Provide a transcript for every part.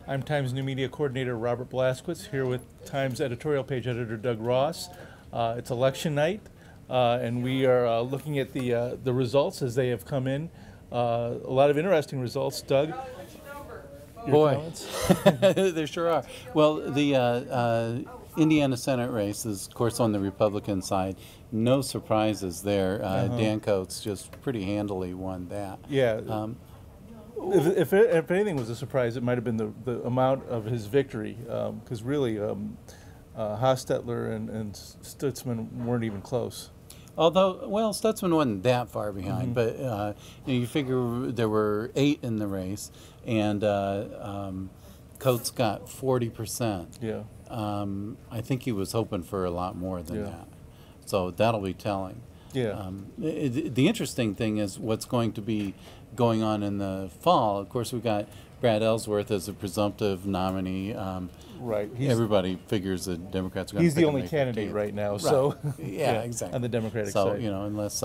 I'm Times New Media Coordinator Robert Blaszkiewicz, here with Times Editorial Page Editor Doug Ross. It's election night, and we are looking at the results as they have come in. A lot of interesting results. Doug, your comments? There sure are. Well, the Indiana Senate race is, of course, on the Republican side. No surprises there. Dan Coates just pretty handily won that. Yeah. If anything was a surprise, it might have been the amount of his victory, because really Hostetler and Stutzman weren't even close. Although, well, Stutzman wasn't that far behind, but you figure there were 8 in the race, and Coates got 40%. Yeah. I think he was hoping for a lot more than that, so that'll be telling. Yeah. The interesting thing is what's going to be going on in the fall. Of course, we've got Brad Ellsworth as a presumptive nominee. Right. Everybody figures the Democrats are going to He's the only candidate right now, right. so yeah, exactly. on the Democratic side. So, you know, unless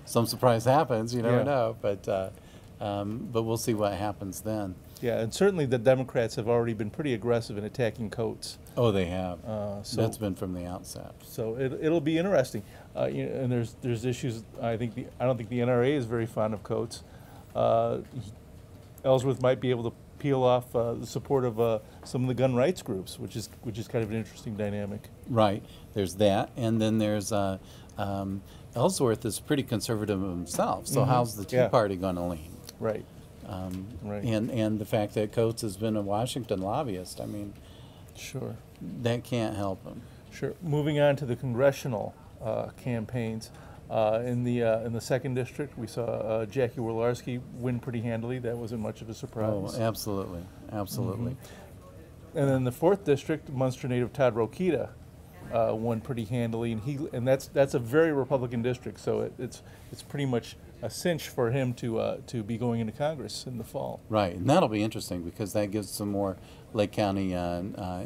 some surprise happens, you never know. But we'll see what happens then. Yeah, and certainly the Democrats have already been pretty aggressive in attacking Coates. Oh, they have. So that's been from the outset. So it'll be interesting. And there's issues. I don't think the NRA is very fond of Coates. Ellsworth might be able to peel off the support of some of the gun rights groups, which is kind of an interesting dynamic. Right. There's that, and then there's Ellsworth is pretty conservative himself. So how's the Tea Party going to lean? Right. Right. And the fact that Coates has been a Washington lobbyist, I mean, sure, that can't help him. Sure. Moving on to the congressional campaigns. In the second district, we saw Jackie Worlarski win pretty handily. That wasn't much of a surprise. Oh, absolutely, absolutely. And then the fourth district, Munster native Todd Rokita won pretty handily, and that's a very Republican district. So it's pretty much a cinch for him to be going into Congress in the fall. Right, and that'll be interesting because that gives some more Lake County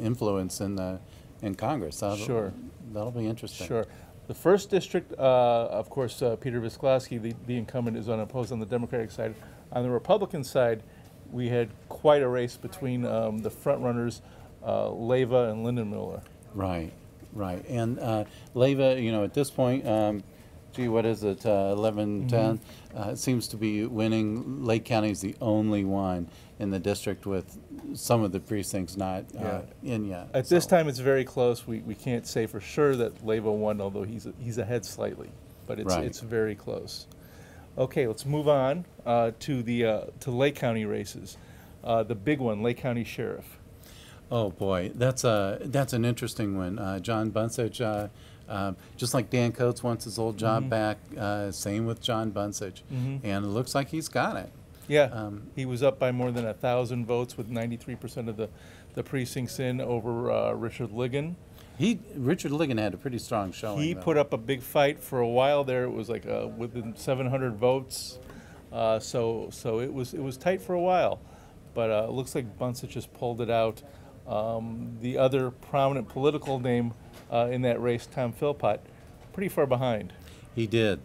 influence in Congress. That'll be interesting. Sure. The first district, of course, Peter Blaszkiewicz, the incumbent, is unopposed on the Democratic side. On the Republican side, we had quite a race between the front-runners, Leyva and Lindenmuller. Right, right. And Leyva, you know, at this point, gee, what is it, 11-10? It seems to be winning. Lake County is the only one in the district with some of the precincts not in yet. At this time, it's very close. We can't say for sure that Leyva won, although he's ahead slightly, but it's very close. Okay, let's move on to Lake County races. The big one, Lake County Sheriff. Oh boy, that's an interesting one. John Bunsich, just like Dan Coates wants his old job back, same with John Bunsich, and it looks like he's got it. Yeah, he was up by more than 1,000 votes with 93% of the precincts in over Richard Ligon. Richard Ligon had a pretty strong showing. He put up a big fight for a while there. It was like within 700 votes, so it was tight for a while, but it looks like Bunsich just pulled it out. The other prominent political name in that race, Tom Philpott, pretty far behind. He did.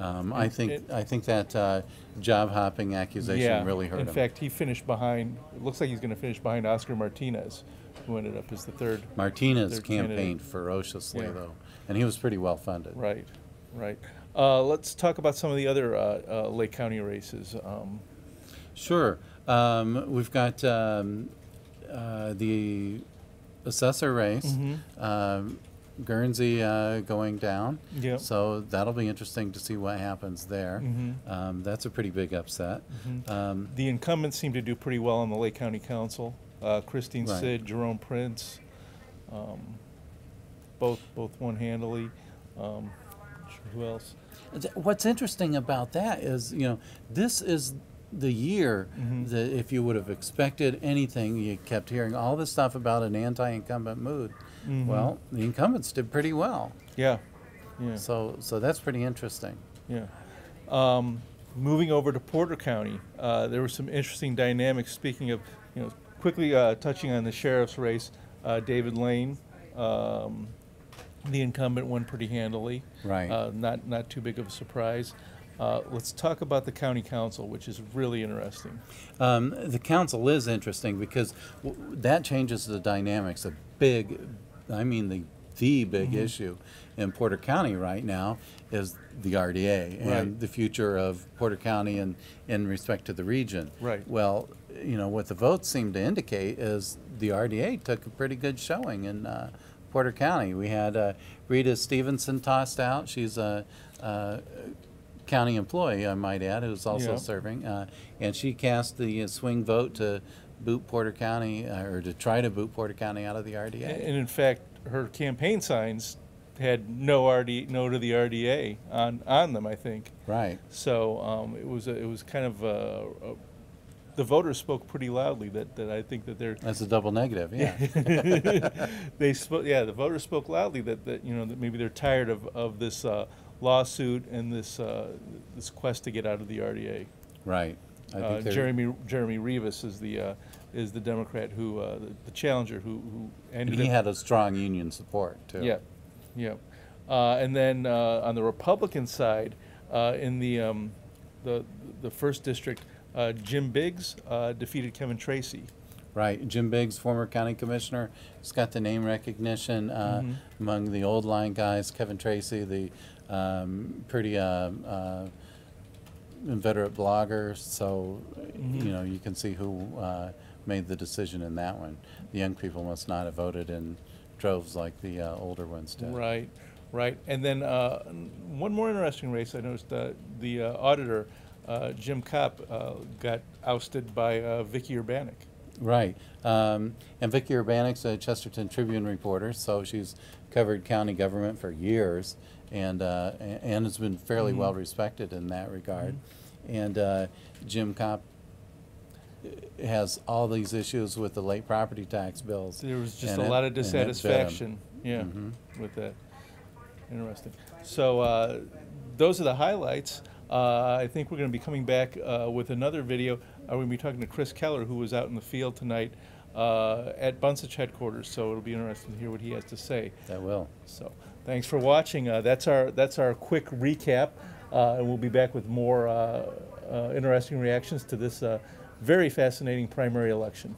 I think that job hopping accusation really hurt him. In fact, he finished behind. It looks like he's going to finish behind Oscar Martinez, who ended up as the third. Martinez campaigned ferociously though, and he was pretty well funded. Right, right. Let's talk about some of the other Lake County races. Sure. We've got the Assessor Race. Guernsey going down, so that'll be interesting to see what happens there. That's a pretty big upset. The incumbents seem to do pretty well on the Lake County Council. Christine Sid, Jerome Prince, both won handily. Who else? What's interesting about that is, you know, this is the year that if you would have expected anything, you kept hearing all this stuff about an anti-incumbent mood. Well, the incumbents did pretty well. Yeah. So that's pretty interesting. Yeah. Moving over to Porter County, there were some interesting dynamics. Speaking of, you know, quickly touching on the sheriff's race, David Lane, the incumbent, won pretty handily. Right. Not too big of a surprise. Let's talk about the county council, which is really interesting. The council is interesting because that changes the dynamics. A big, I mean the big issue in Porter County right now is the RDA and Right. the future of Porter County in respect to the region. Right. Well, you know, what the votes seem to indicate is the RDA took a pretty good showing in Porter County. We had Rita Stevenson tossed out. She's a county employee, I might add, who's also Yeah. serving, and she cast the swing vote to boot Porter County, or to try to boot Porter County out of the RDA. And in fact, her campaign signs had no to the RDA on them, I think. Right. So it was kind of the voters spoke pretty loudly that I think that they're That's a double negative, yeah. they spoke, yeah, the voters spoke loudly that you know, that maybe they're tired of this lawsuit and this quest to get out of the RDA. Right. I think they're- Jeremy Rivas is the Democrat who the challenger who and ended he up, had a strong union support too. yeah, yeah. And then on the Republican side, in the first district, Jim Biggs defeated Kevin Tracy. Right. Jim Biggs, former county commissioner, has got the name recognition among the old line guys. Kevin Tracy, the pretty inveterate blogger. So, you know, you can see who made the decision in that one. The young people must not have voted in droves like the older ones did. Right, right. And then one more interesting race, I noticed the auditor, Jim Kopp, got ousted by Vicky Urbanek. Right. And Vicki Urbanek's a Chesterton Tribune reporter, so she's covered county government for years and has been fairly well respected in that regard. And Jim Kopp has all these issues with the late property tax bills. There was just and a lot of and it bit him. dissatisfaction, yeah, with that. Interesting. So those are the highlights. I think we're going to be coming back with another video. We're going to be talking to Chris Keller, who was out in the field tonight at Blaszkiewicz headquarters. So it'll be interesting to hear what he has to say. That will. So thanks for watching. That's our quick recap, and we'll be back with more interesting reactions to this very fascinating primary election.